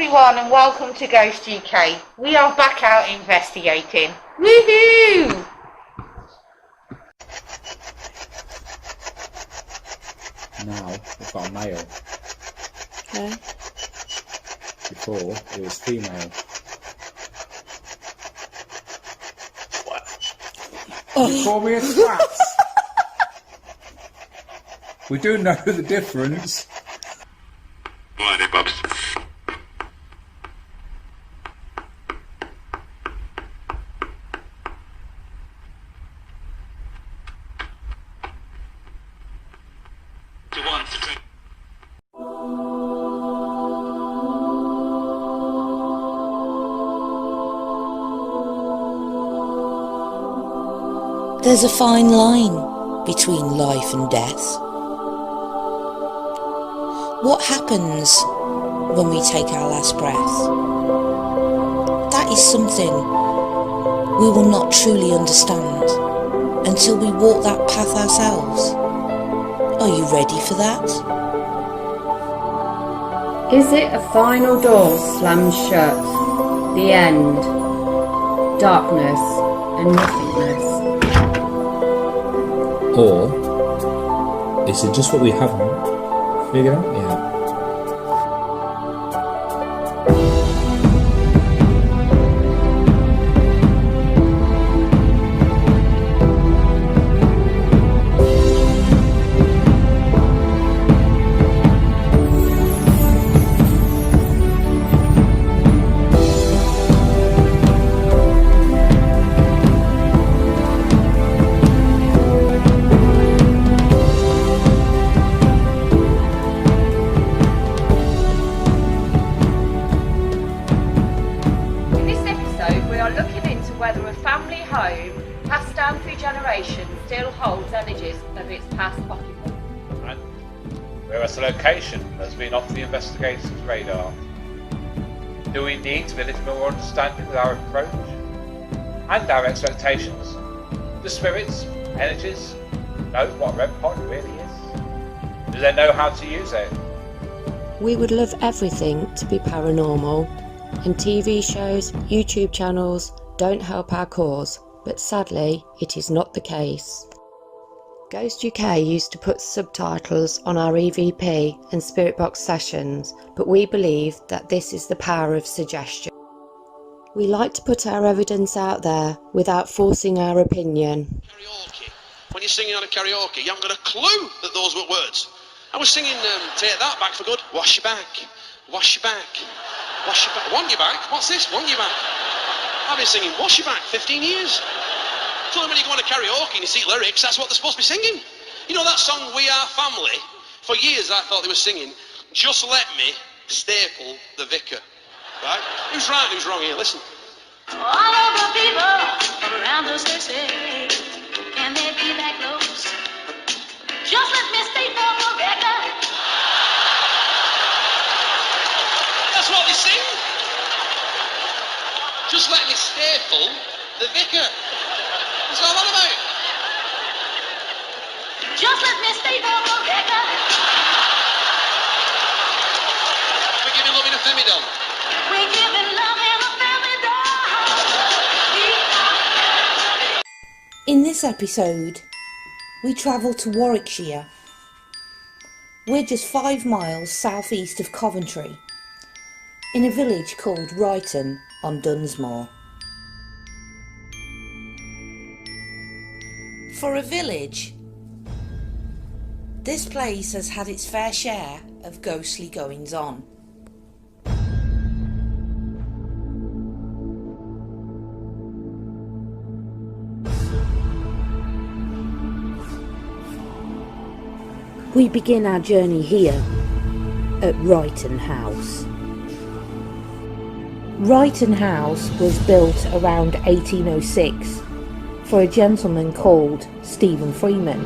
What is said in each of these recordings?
everyone and welcome to Ghost UK. We are back out investigating. Woohoo! Now we've got a male. Okay. Before it was female. You call me a twat? We do know the difference. Bloody bubs. There's a fine line between life and death. What happens when we take our last breath? That is something we will not truly understand until we walk that path ourselves. Are you ready for that? Is it a final door slammed shut? The end. Darkness and nothingness. Or is it just what we haven't figured out yet? Whether a family home passed down through generations still holds images of its past occupants. And whereas the location has been off the investigators' radar, do we need to be a little more understanding with our approach and our expectations? Do spirits, energies know what Red Pod really is? Do they know how to use it? We would love everything to be paranormal, and TV shows, YouTube channels don't help our cause, but sadly it is not the case. Ghost UK used to put subtitles on our EVP and Spirit Box sessions, but we believe that this is the power of suggestion. We like to put our evidence out there without forcing our opinion. Karaoke. When you're singing on a karaoke, you haven't got a clue that those were words. I was singing Take That, Back for Good. Wash your back, wash your back, wash your back. Want your back? What's this? Want your back? I've been singing Wash Your Back 15 years. So when you go on a karaoke and you see lyrics, that's what they're supposed to be singing. You know that song, We Are Family? For years I thought they were singing, Just Let Me Staple the Vicar. Right? Who's right and who's wrong here? Listen. All of the people around us, they say, can they be that close? Just let me staple the vicar. That's what they sing. Just let me staple the vicar. What's all that about? Just let me staple the vicar. We're giving love in a femidol. We're giving love in a family dog. In this episode, we travel to Warwickshire. We're just 5 miles southeast of Coventry, in a village called Ryton on Dunsmore. For a village, this place has had its fair share of ghostly goings on. We begin our journey here at Ryton House. Ryton House was built around 1806 for a gentleman called Stephen Freeman.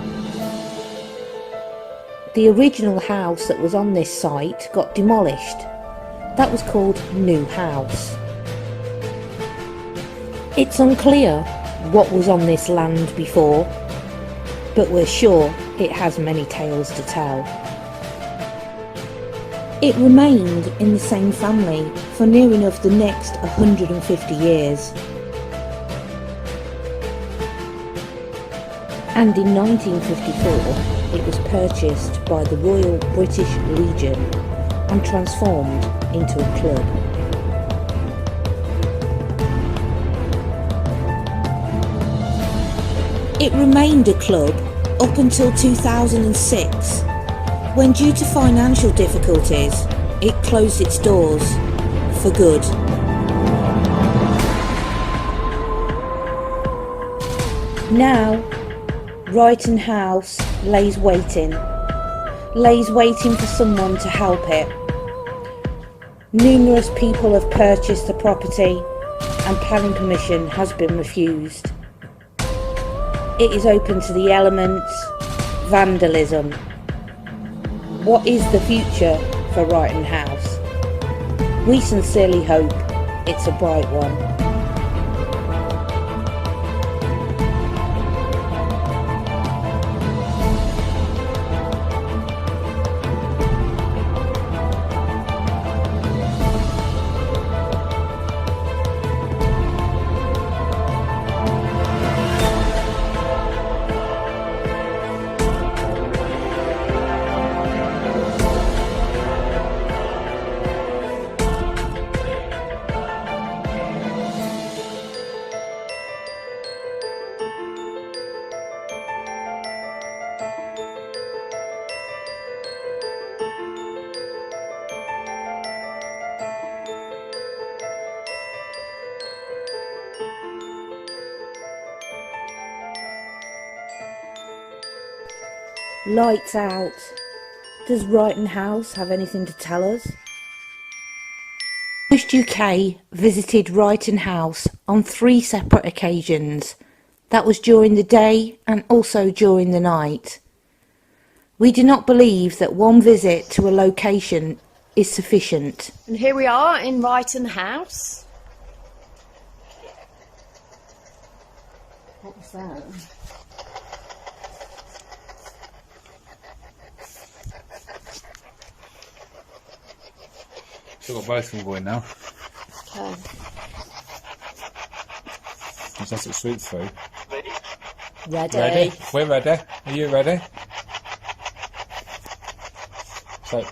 The original house that was on this site got demolished. That was called New House. It's unclear what was on this land before, but we're sure it has many tales to tell. It remained in the same family for near enough the next 150 years. And in 1954 it was purchased by the Royal British Legion and transformed into a club. It remained a club up until 2006, when due to financial difficulties it closed its doors for good. Now Ryton House lays waiting for someone to help it. Numerous people have purchased the property and planning permission has been refused. It is open to the elements, vandalism. What is the future for Ryton House? We sincerely hope it's a bright one. Lights out. Does Ryton House have anything to tell us? GhostUK visited Ryton House on 3 separate occasions. That was during the day and also during the night. We do not believe that one visit to a location is sufficient. And here we are in Ryton House. What was that? Still got both of them going now. Okay. Is that a sweet food? Ready? We're ready. Are you ready? So,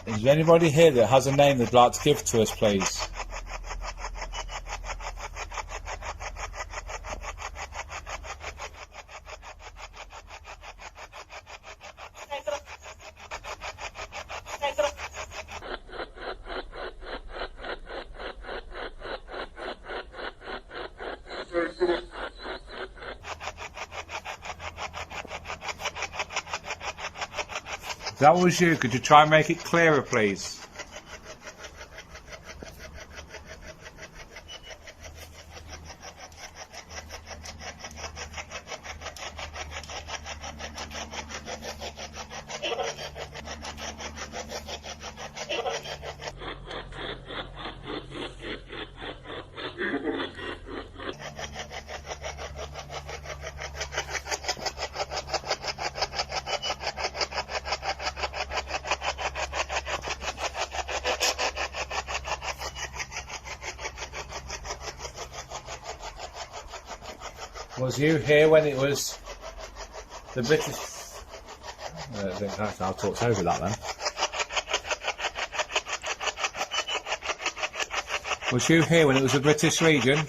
is there anybody here that has a name they'd like to give to us, please? If that was you, could you try and make it clearer, please? Was you here when it was the British... I'll talk over that then. Was you here when it was the British Legion?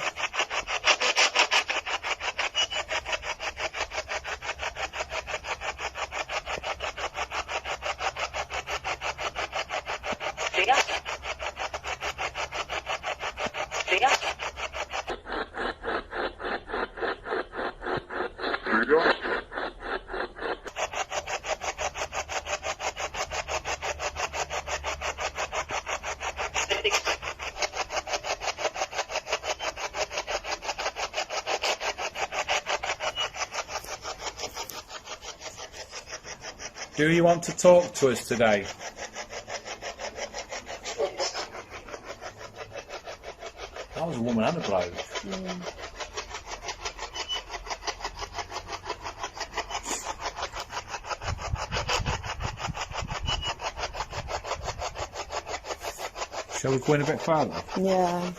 Do you want to talk to us today? That was a woman and a bloke. Shall we go in a bit further? Yeah.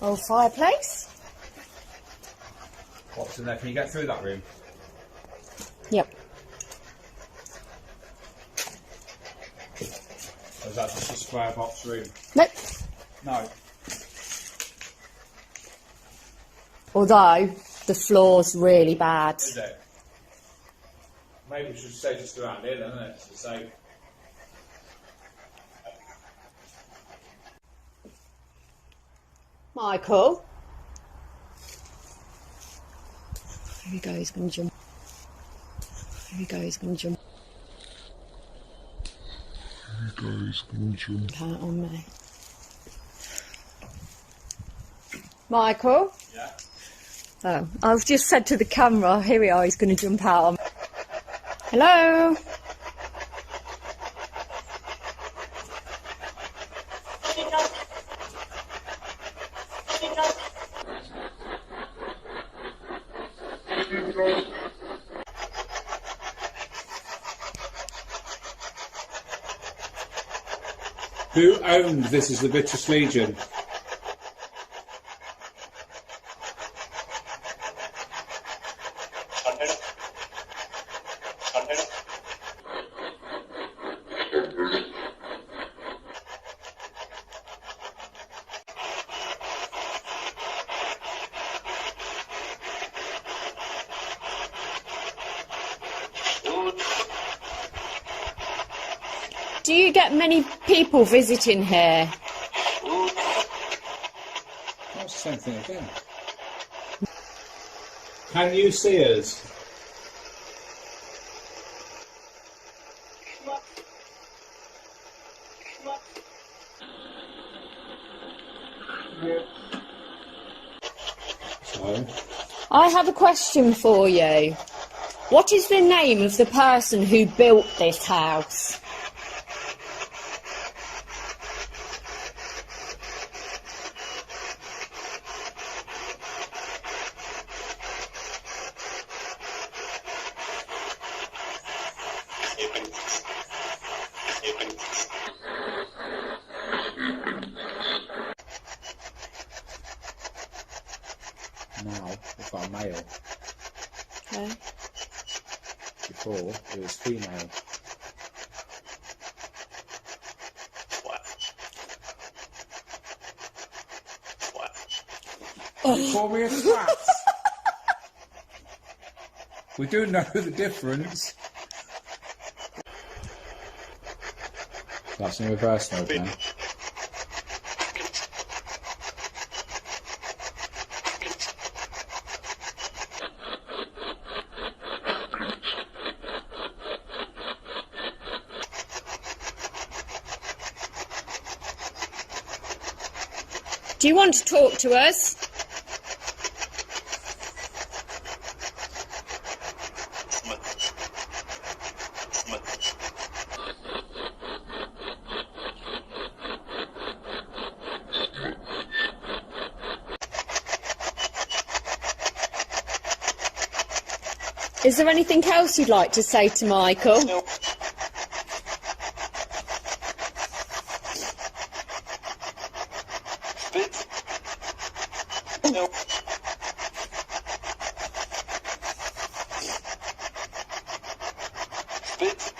Old fireplace? What's in there? Can you get through that room? Yep. Or is that just a square box room? Nope. No. Although the floor's really bad. Is it? Maybe we should say just around here then, isn't it? To say. Michael. Here we go, he's going to jump. Here we go, he's going to jump. Here we go, he's going to jump out on me. Michael? Yeah? Oh, I've just said to the camera, here we are, he's going to jump out on me. Hello? Who owned This Is the British Legion? Do you get many people visiting here? That's the same thing again. Can you see us? So, I have a question for you. What is the name of the person who built this house? now we've got a male. Okay. Before it was female. You call me a twat? We do know the difference. That's in reverse mode now. Do you want to talk to us? Is there anything else you'd like to say to Michael? No. Spit. No. Spit.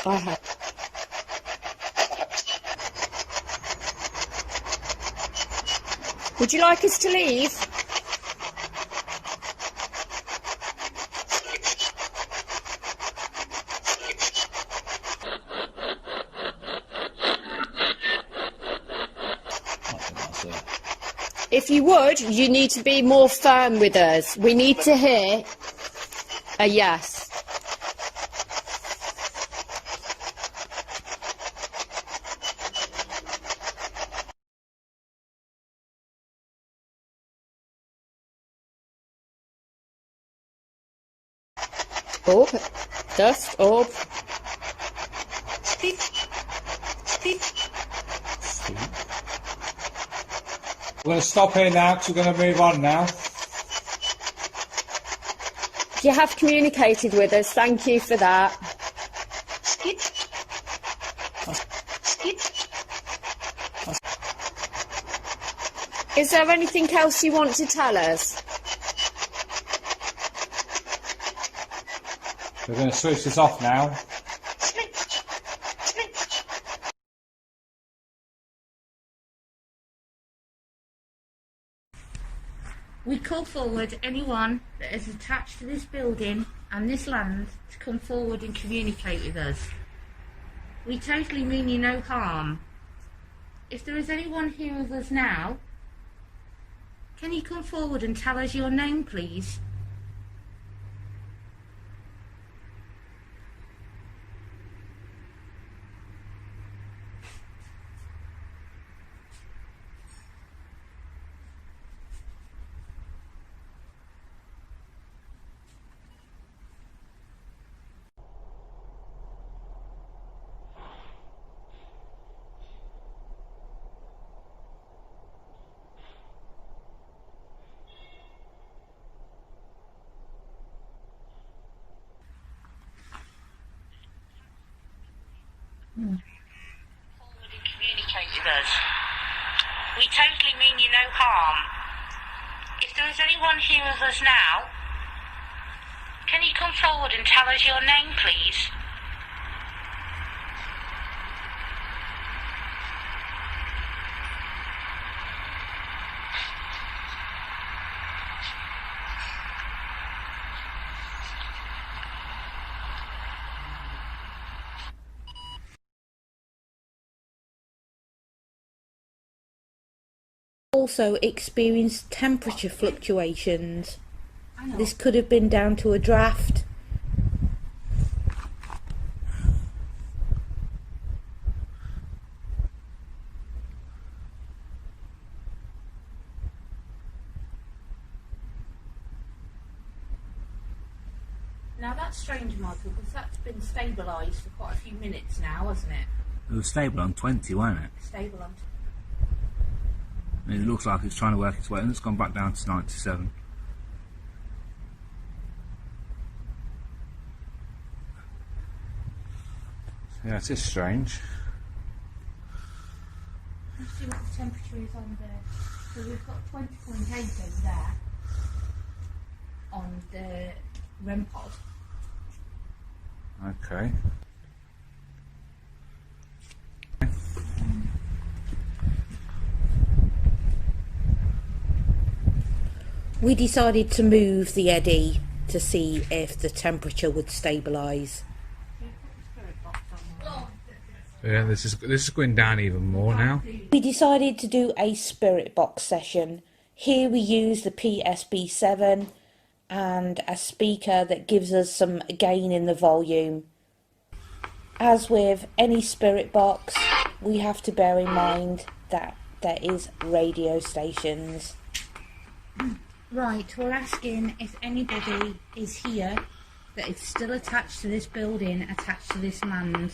I have. Would you like us to leave? If you would, you need to be more firm with us. We need to hear a yes. Up, dust, up. We're going to stop here now because we're going to move on now. You have communicated with us, thank you for that. Is there anything else you want to tell us? We're going to switch this off now. We call forward anyone that is attached to this building and this land to come forward and communicate with us. We totally mean you no harm. If there is anyone here with us now, can you come forward and tell us your name, please? Forward and communicate with us. We totally mean you no harm. If there is anyone here with us now, can you come forward and tell us your name, please? Also experienced temperature fluctuations. This could have been down to a draft. Now that's strange, Michael, because that's been stabilised for quite a few minutes now, hasn't it? It was stable on 20, wasn't it? Stable on. And it looks like it's trying to work its way, and it's gone back down to 97. Yeah, it is strange. Let's see what the temperature is on there. So we've got 20.8 over there on the REM pod. Okay. We decided to move the eddy to see if the temperature would stabilise. Yeah, this is going down even more now. We decided to do a spirit box session. Here we use the PSB7 and a speaker that gives us some gain in the volume. As with any spirit box, we have to bear in mind that there is radio stations. Right, we're asking if anybody is here that is still attached to this building, attached to this land.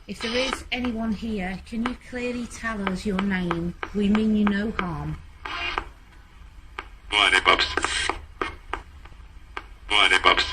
If there is anyone here, can you clearly tell us your name? We mean you no harm. What Bubs? What Bubs?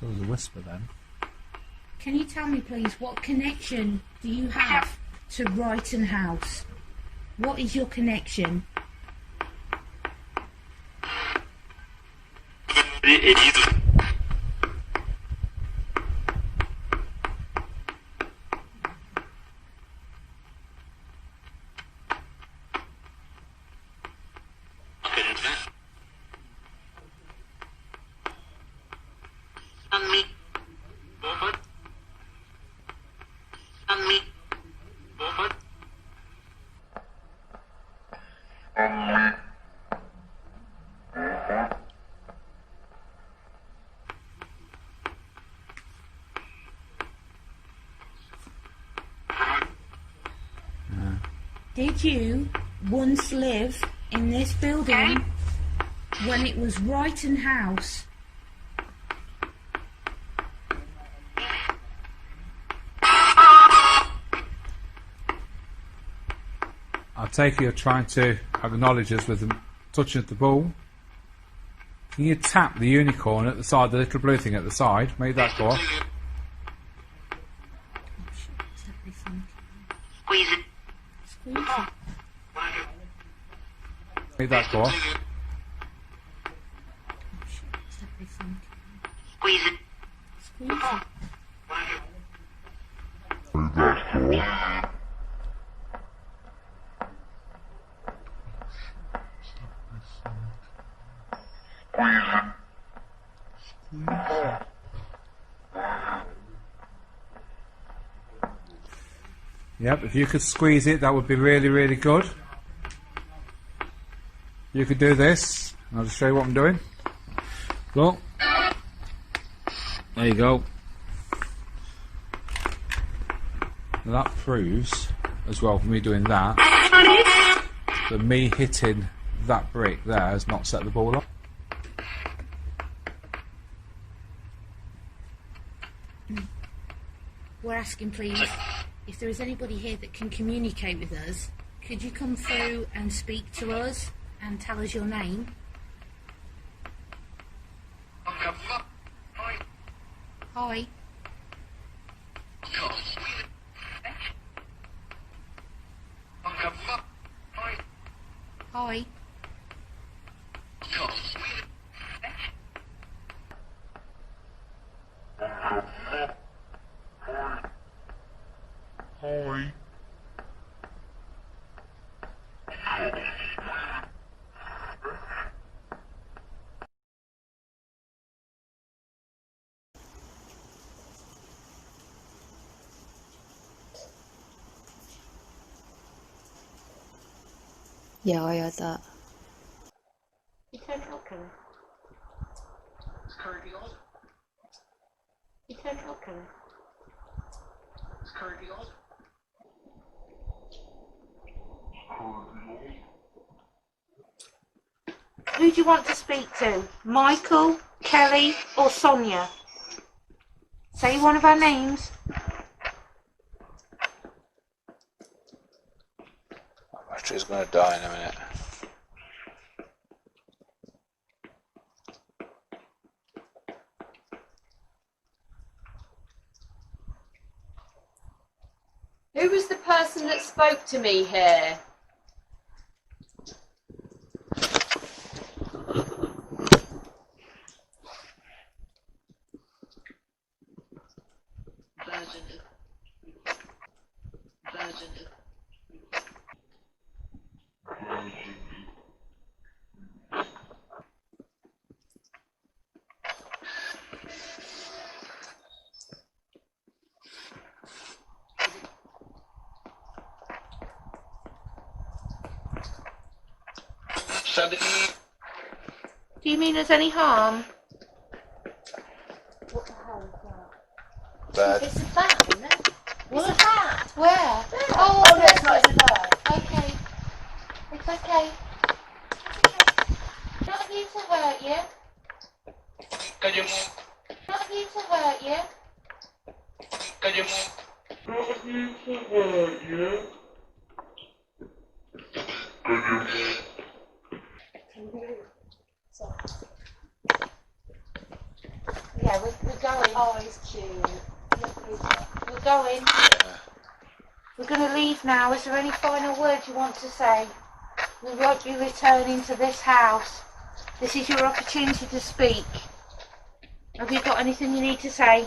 There was a whisper then. Can you tell me, please, what connection do you have to Ryton House? What is your connection? Did you once live in this building when it was Ryton House? I take it you're trying to acknowledge us with the touching of the ball. Can you tap the unicorn at the side, the little blue thing at the side? Make that go off. Squeeze it. Make that go off. Squeeze it. Yep, if you could squeeze it, that would be really, really good. You could do this. I'll just show you what I'm doing. Look. There you go. Now that proves, as well, for me doing that, that me hitting that brick there has not set the ball up. We're asking, please, if there is anybody here that can communicate with us, could you come through and speak to us and tell us your name? Hi. Hi. Yeah, I heard that. You turned welcome. It's currently on. You turned welcome. It's currently on. Who do you want to speak to? Michael, Kelly, or Sonia? Say one of our names. Battery's going to die in a minute. Who was the person that spoke to me here? Do you mean there's any harm? What the hell is that? Bird. It's a bat, isn't it? What? It's a bat. Where? There. Oh, that's not a bird. Okay. It's okay. Not here to hurt you. Can you move? Not here to hurt you. Can you move? Not here to hurt you. Yeah, we're going. Oh, he's cute. We're going. Yeah. We're going to leave now. Is there any final words you want to say? We won't be returning to this house. This is your opportunity to speak. Have you got anything you need to say?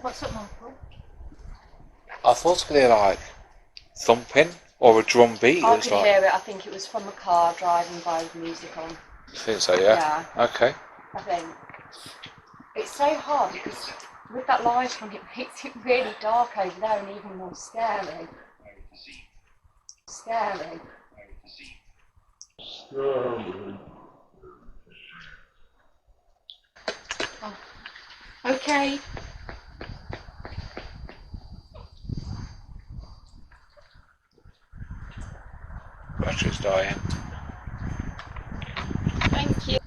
What's up, Michael? I thought it was going to be like thumping or a drum beat. I It was could like, hear it. I think it was from the car driving by with music on. I think so, yeah? Okay. I think. It's so hard because with that live one, it makes it really dark over there and even more scary. Scary. Oh. Okay. Battery's dying. Thank you.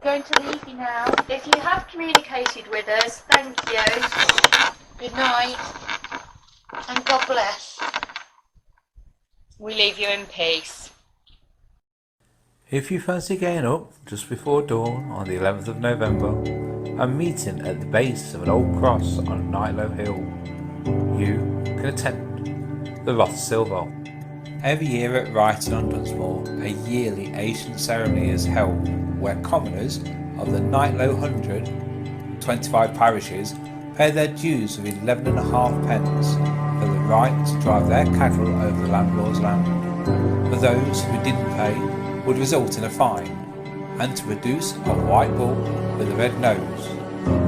Going to leave you now. If you have communicated with us, thank you. Good night. And God bless. We leave you in peace. If you fancy getting up just before dawn on the 11th of November and meeting at the base of an old cross on Nightlow Hill, you can attend the Roth Silver. Every year at Ryton on Dunsmore, a yearly ancient ceremony is held where commoners of the Nightlow 100, 25 parishes, pay their dues of 11.5 pence for the right to drive their cattle over the landlord's land. For those who didn't pay, would result in a fine, and to produce a white bull with a red nose.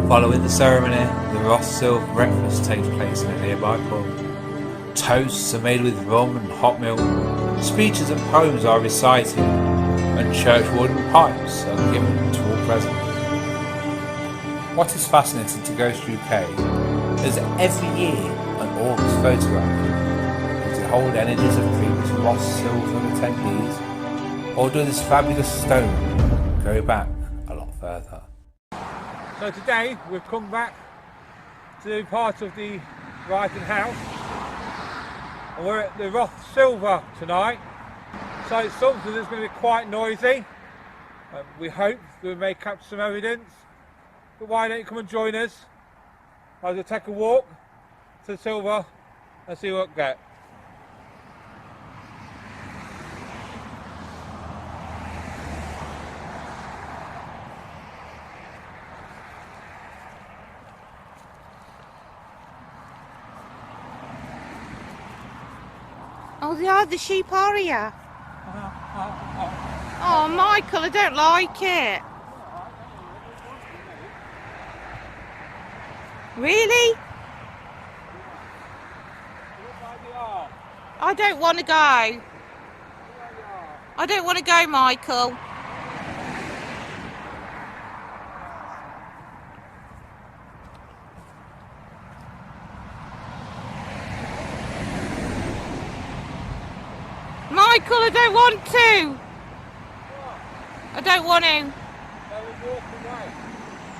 Following the ceremony, the Roth Silver breakfast takes place in a nearby pub. Toasts are made with rum and hot milk, speeches and poems are recited, and churchwarden pipes are given to all present. What is fascinating to GhostUK is that every year an orb is photographed. Does it hold energies of previous Roth Silver attendees, or does this fabulous stone go back a lot further? So today we've come back to part of the Ryton House, and we're at the Roth Silver tonight. So it's something that's going to be quite noisy. We hope that we may capture some evidence, but why don't you come and join us as we take a walk to the Silver and see what we get. Oh, they are the sheep, are ya? Oh, Michael, I don't like it. Really? I don't want to go. I don't want to go, Michael. Michael, I don't want to. I don't want to.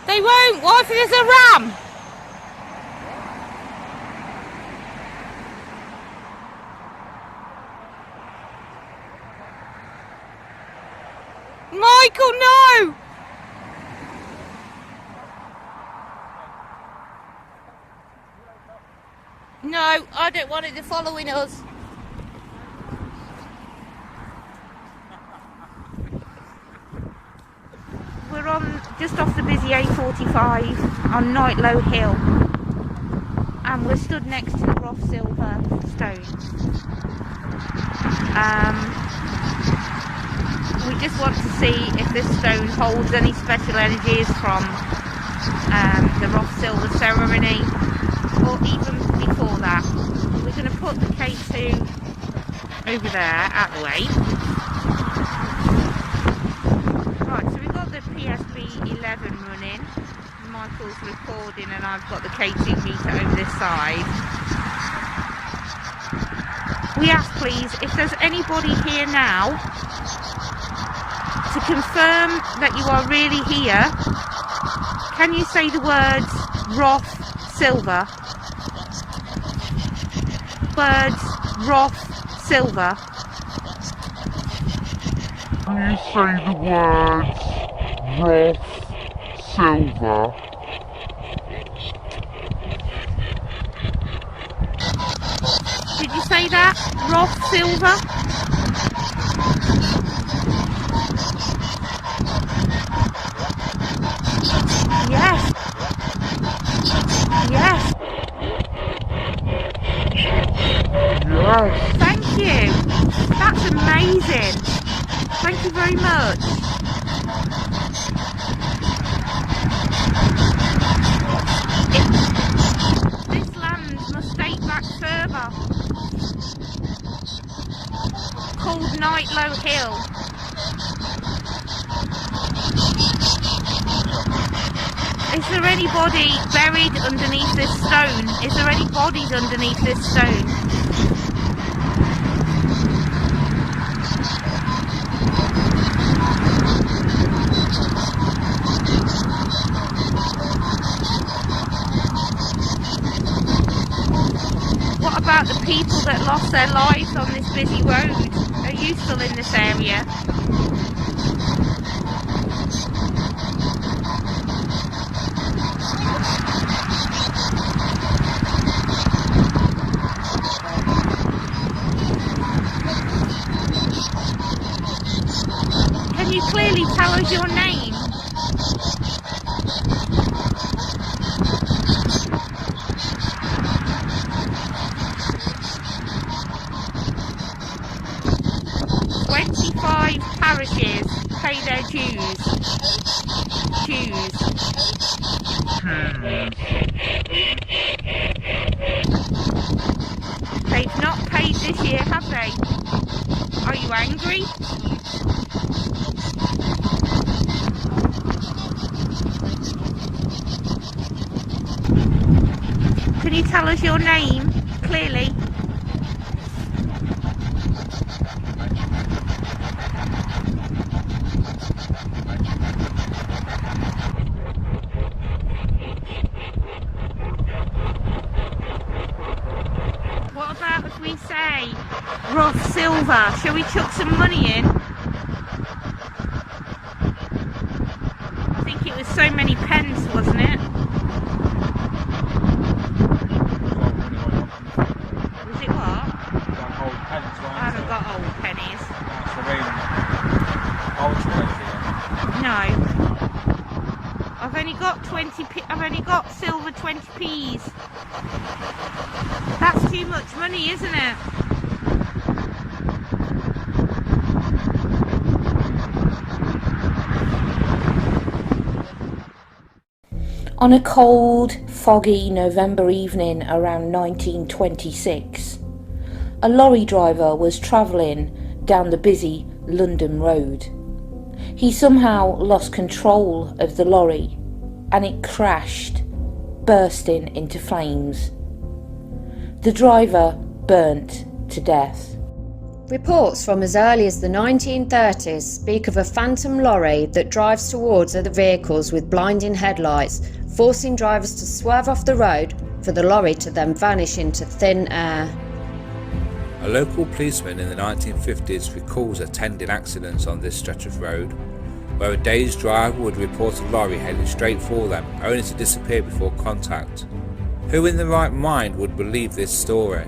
They won't. What if there's a ram? Michael, no! No, I don't want it. They're following us. We're on just off the busy A45 on Nightlow Hill, and we're stood next to the Roth Silver stone. We just want to see if this stone holds any special energies from the Roth Silver ceremony. or even before that. We're going to put the K2 over there, out of the way. Right, so we've got the PSB 11 running. Michael's recording and I've got the K2 meter over this side. We ask please, if there's anybody here now to confirm that you are really here, can you say the words Roth Silver? Words Roth Silver. Can you say the words Roth Silver? Did you say that? Roth Silver? Yes. Yes. Yes. Thank you. That's amazing. Thank you very much. This land must date back further. Called Nightlow Hill. Is there anybody buried underneath this stone? Is there any bodies underneath this stone? What about the people that lost their lives on this busy road? Are you still in this area? Can you clearly tell us your name? Parishes pay their dues. They've not paid this year, have they? Are you angry? Can you tell us your name clearly? What about if we say Roth Silver? Shall we chuck some money in? I think it was so many pence, wasn't it? Was it what? I haven't got old pennies. No. I've only got 20p. I've only got silver 20p's. That's too much money, isn't it? On a cold, foggy November evening around 1926, a lorry driver was travelling down the busy London road. He somehow lost control of the lorry and it crashed, bursting into flames. The driver burnt to death. Reports from as early as the 1930s speak of a phantom lorry that drives towards other vehicles with blinding headlights, forcing drivers to swerve off the road for the lorry to then vanish into thin air. A local policeman in the 1950s recalls attending accidents on this stretch of road, where a dazed driver would report a lorry heading straight for them, only to disappear before contact. Who in their right mind would believe this story?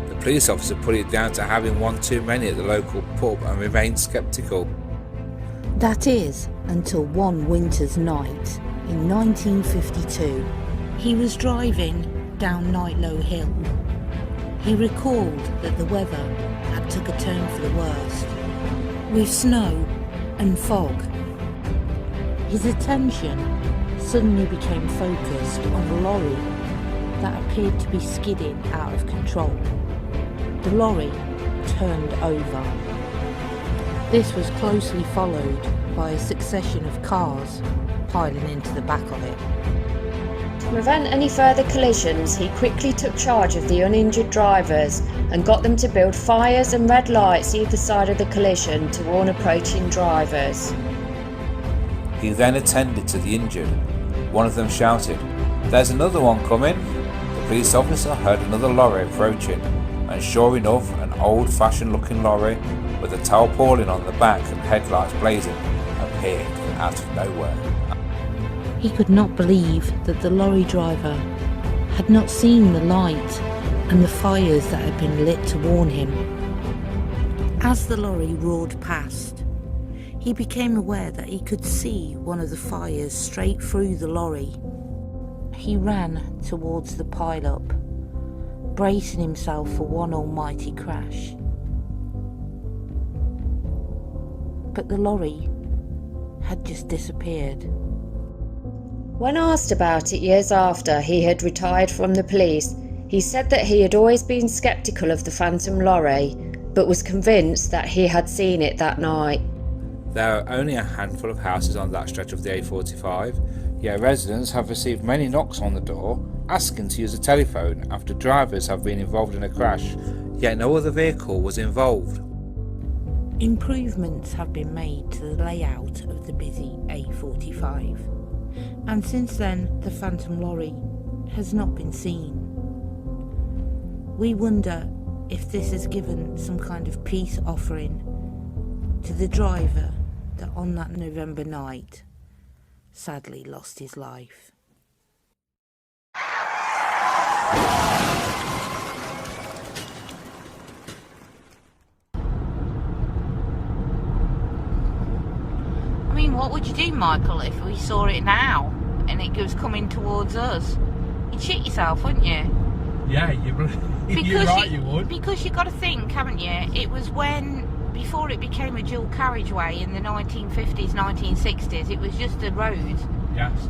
The police officer put it down to having one too many at the local pub and remained sceptical. That is, until one winter's night in 1952. He was driving down Nightlow Hill. He recalled that the weather had took a turn for the worst, with snow and fog. His attention suddenly became focused on a lorry that appeared to be skidding out of control. The lorry turned over. This was closely followed by a succession of cars piling into the back of it. To prevent any further collisions, he quickly took charge of the uninjured drivers and got them to build fires and red lights either side of the collision to warn approaching drivers. He then attended to the injured. One of them shouted, "There's another one coming!" The police officer heard another lorry approaching, and sure enough, an old-fashioned looking lorry with a tarpaulin on the back and headlights blazing appeared out of nowhere. He could not believe that the lorry driver had not seen the light and the fires that had been lit to warn him. As the lorry roared past, he became aware that he could see one of the fires straight through the lorry. He ran towards the pile-up, bracing himself for one almighty crash. But the lorry had just disappeared. When asked about it years after he had retired from the police, he said that he had always been sceptical of the phantom lorry, but was convinced that he had seen it that night. There are only a handful of houses on that stretch of the A45, yet residents have received many knocks on the door asking to use a telephone after drivers have been involved in a crash, yet no other vehicle was involved. Improvements have been made to the layout of the busy A45, and since then the phantom lorry has not been seen. We wonder if this has given some kind of peace offering to the driver that on that November night sadly lost his life. I mean, what would you do, Michael, if we saw it now and it was coming towards us? You'd shit yourself, wouldn't you? Yeah, you're right, you would. Because you've got to think, haven't you? It was before it became a dual carriageway in the 1950s, 1960s, it was just a road,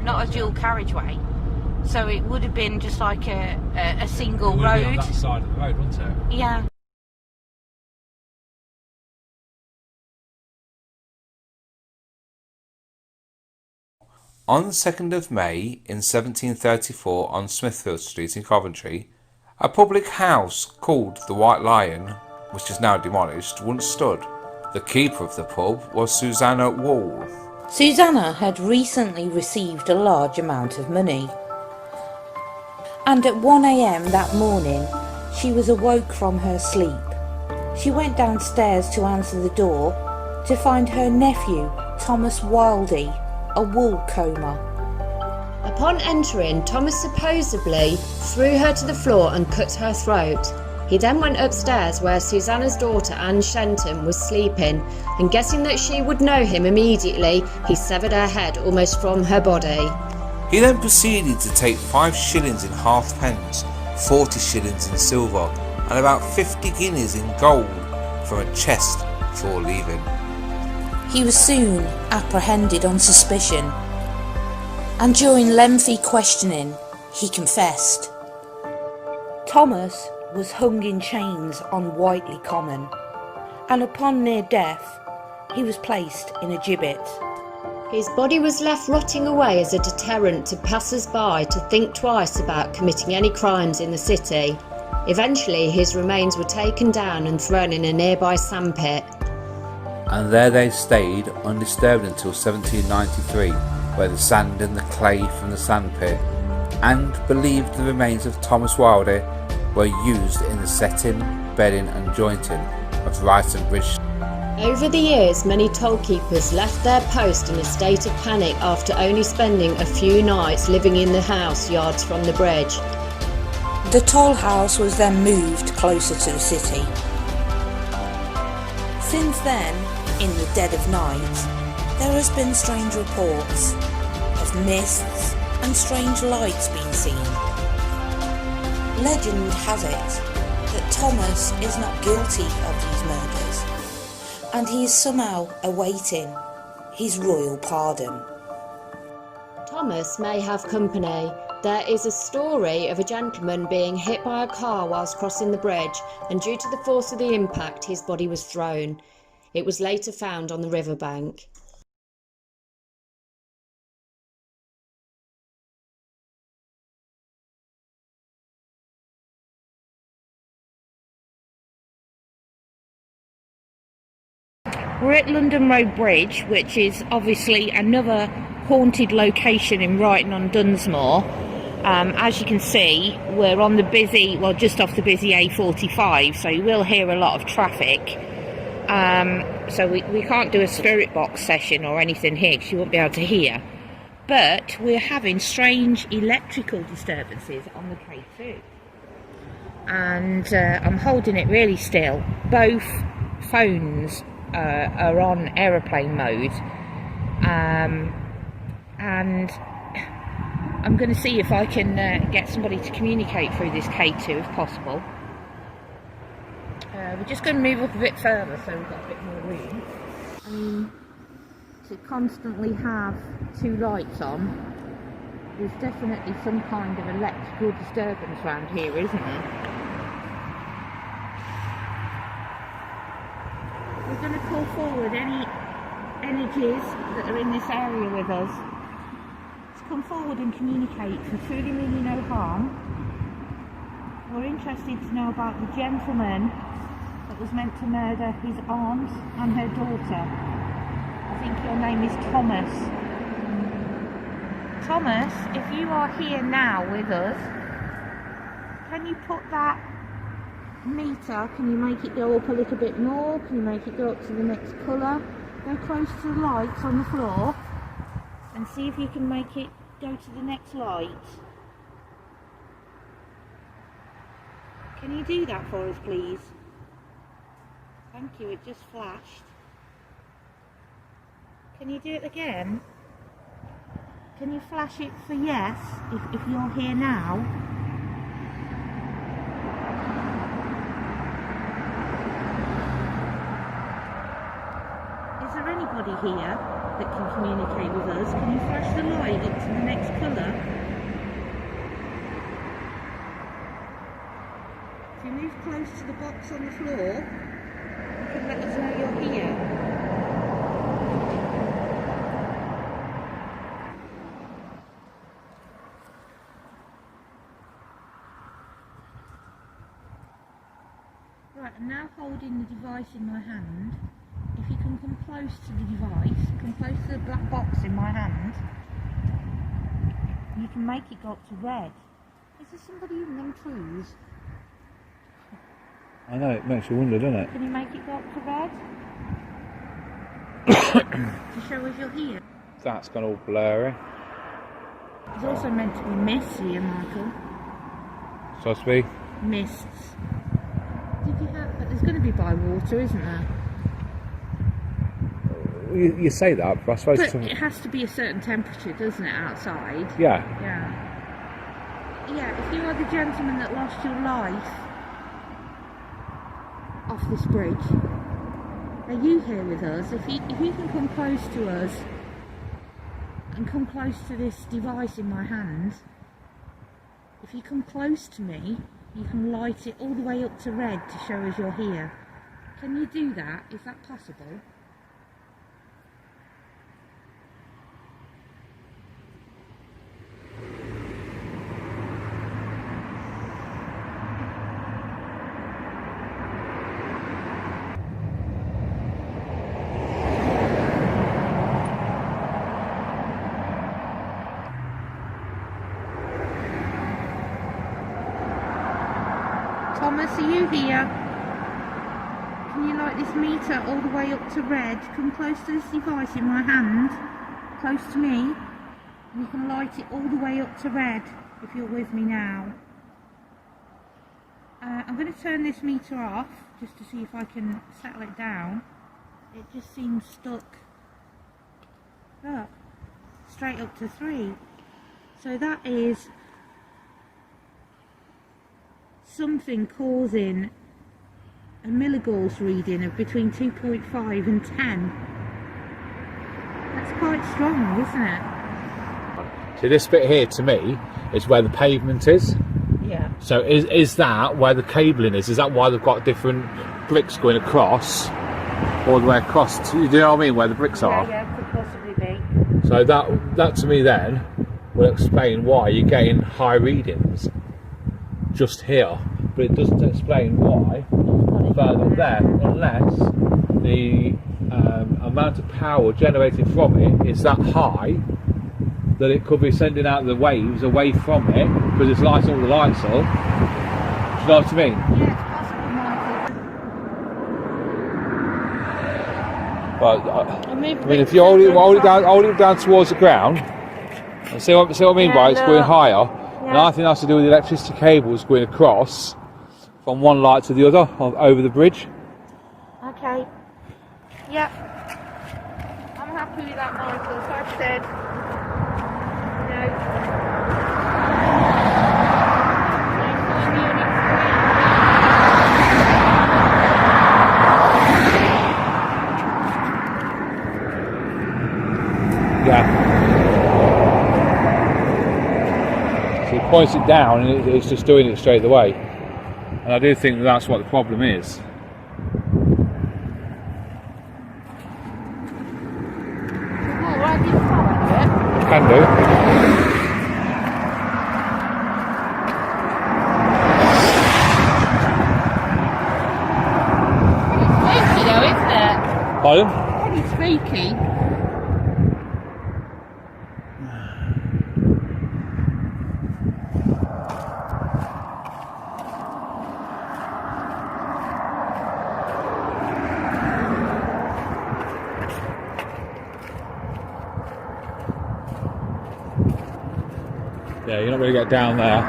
not a dual carriageway. So it would have been just like a single road. It would be on that side of the road, wouldn't it? Yeah. On the 2nd of May in 1734 on Smithfield Street in Coventry, a public house called the White Lion, which is now demolished, once stood. The keeper of the pub was Susanna Wall. Susanna had recently received a large amount of money, and at 1 a.m. that morning she was awoke from her sleep. She went downstairs to answer the door to find her nephew, Thomas Wildey, a wool comber. Upon entering, Thomas supposedly threw her to the floor and cut her throat. He then went upstairs where Susanna's daughter Anne Shenton was sleeping, and guessing that she would know him immediately, he severed her head almost from her body. He then proceeded to take 5 shillings in halfpence, 40 shillings in silver, and about 50 guineas in gold from a chest before leaving. He was soon apprehended on suspicion, and during lengthy questioning, he confessed. Thomas was hung in chains on Whiteley Common, and upon near death, he was placed in a gibbet. His body was left rotting away as a deterrent to passers-by to think twice about committing any crimes in the city. Eventually, his remains were taken down and thrown in a nearby sandpit. And there they stayed undisturbed until 1793, where the sand and the clay from the sandpit, and believed the remains of Thomas Wildey, were used in the setting, bedding and jointing of Ryton Bridge. Over the years, many tollkeepers left their post in a state of panic after only spending a few nights living in the house yards from the bridge. The toll house was then moved closer to the city. Since then, in the dead of night, there has been strange reports of mists and strange lights being seen. Legend has it that Thomas is not guilty of these murders, and he is somehow awaiting his royal pardon. Thomas may have company. There is a story of a gentleman being hit by a car whilst crossing the bridge, and due to the force of the impact, his body was thrown. It was later found on the riverbank. We're at London Road Bridge, which is obviously another haunted location in Ryton on Dunsmore. As you can see, we're on the busy, well, just off the busy A45, so you will hear a lot of traffic. So we can't do a spirit box session or anything here because you won't be able to hear. But we're having strange electrical disturbances on the K2. And I'm holding it really still. Both phones are on aeroplane mode, and I'm going to see if I can get somebody to communicate through this K2 if possible. We're just going to move up a bit further so we've got a bit more room. I mean, to constantly have two lights on, there's definitely some kind of electrical disturbance around here, isn't there? We're going to call forward any energies that are in this area with us to come forward and communicate for truly meaning no harm. We're interested to know about the gentleman that was meant to murder his aunt and her daughter. I think your name is Thomas. Thomas, if you are here now with us, can you put that meter, can you make it go up a little bit more? Can you make it go up to the next colour? Go close to the lights on the floor and see if you can make it go to the next light. Can you do that for us, please? Thank you, it just flashed. Can you do it again? Can you flash it for yes if you're here now? Is there anybody here that can communicate with us? Can you flash the light up to the next colour? If you move close to the box on the floor, you can let us know you're here. Right, I'm now holding the device in my hand. If you can come close to the device, come close to the black box in my hand, and you can make it go up to red. Is there somebody in them trees? I know, it makes you wonder, doesn't it? Can you make it go up to red? To show us you're here. That's gone all blurry. It's also meant to be mists here, Michael. Supposed to be? Mists. Did you have... But there's going to be by water, isn't there? You say that, but I suppose... But it has to be a certain temperature, doesn't it, outside? Yeah. Yeah. Yeah, if you are the gentleman that lost your life off this bridge, are you here with us? If you can come close to us and come close to this device in my hand, if you come close to me, you can light it all the way up to red to show us you're here. Can you do that? Is that possible? Thomas, are you here? Can you light this meter all the way up to red? Come close to this device in my hand, close to me, and you can light it all the way up to red if you're with me now. I'm going to turn this meter off just to see if I can settle it down. It just seems stuck. Look, straight up to 3. So that is something causing a milligauss reading of between 2.5 and 10. That's quite strong, isn't it? See, this bit here to me is where the pavement is. Yeah. So is that where the cabling is? Is that why they've got different bricks going across all the way across? Do you know what I mean? Where the bricks are? Yeah, could possibly be. So that to me then will explain why you're getting high readings just here, but it doesn't explain why further there, unless the amount of power generated from it is that high that it could be sending out the waves away from it because it's lighting all the lights up. Do you know what I mean? Yeah, it's possible, But I mean, if you hold it down towards the ground, and see what I mean by it's going higher. And I think that's to do with the electricity cables going across from one light to the other over the bridge. Okay. Yep. I'm happy with that, Michael. Like I said, Yeah. So he points it down and it's just doing it straight away. And I do think that's what the problem is. Can do. spooky though, isn't it? Pardon? Pretty spooky. Yeah, you're not going to get down there.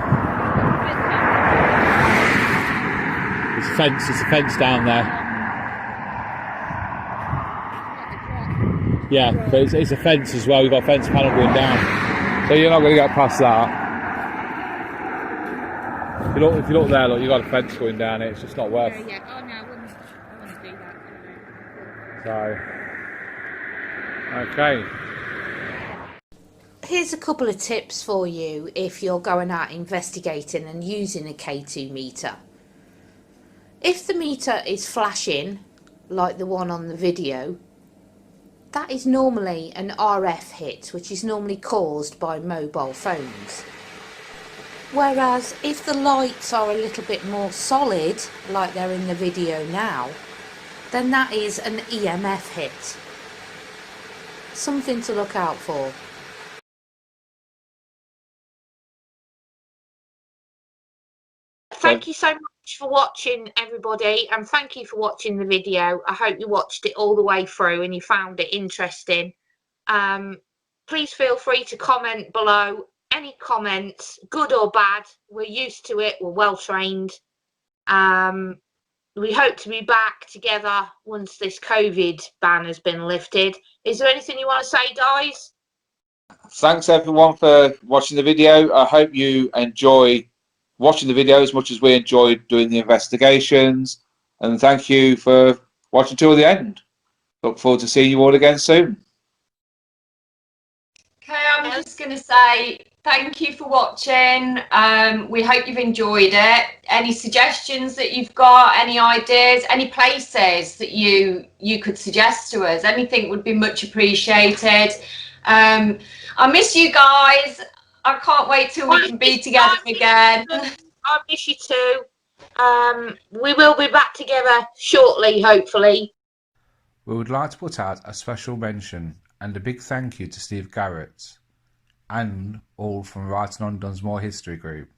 There's a fence down there. Yeah, but it's a fence as well. You've got a fence panel going down. So you're not going to get past that. If you look there, look, you've got a fence going down it. It's just not worth it. Yeah. Oh no, I wouldn't do that. So, okay. Here's a couple of tips for you if you're going out investigating and using a K2 meter. If the meter is flashing, like the one on the video, that is normally an RF hit, which is normally caused by mobile phones. Whereas if the lights are a little bit more solid, like they're in the video now, then that is an EMF hit. Something to look out for. Thank you so much for watching, everybody, and thank you for watching the video. I hope you watched it all the way through and you found it interesting. Please feel free to comment below. Any comments, good or bad, we're used to it, we're well trained. We hope to be back together once this COVID ban has been lifted. Is there anything you want to say, guys? Thanks everyone for watching the video. I hope you enjoy watching the video as much as we enjoyed doing the investigations, and thank you for watching till the end. Look forward to seeing you all again soon. Okay, I'm just going to say thank you for watching. We hope you've enjoyed it. Any suggestions that you've got, any ideas, any places that you could suggest to us, anything would be much appreciated. I miss you guys. I can't wait till we can be together again. I miss you too. We will be back together shortly, hopefully. We would like to put out a special mention and a big thank you to Steve Garrett and all from Ryton on Dunsmore History Group.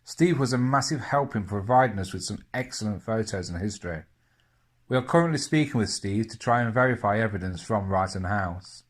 Steve was a massive help in providing us with some excellent photos and history. We are currently speaking with Steve to try and verify evidence from Ryton House.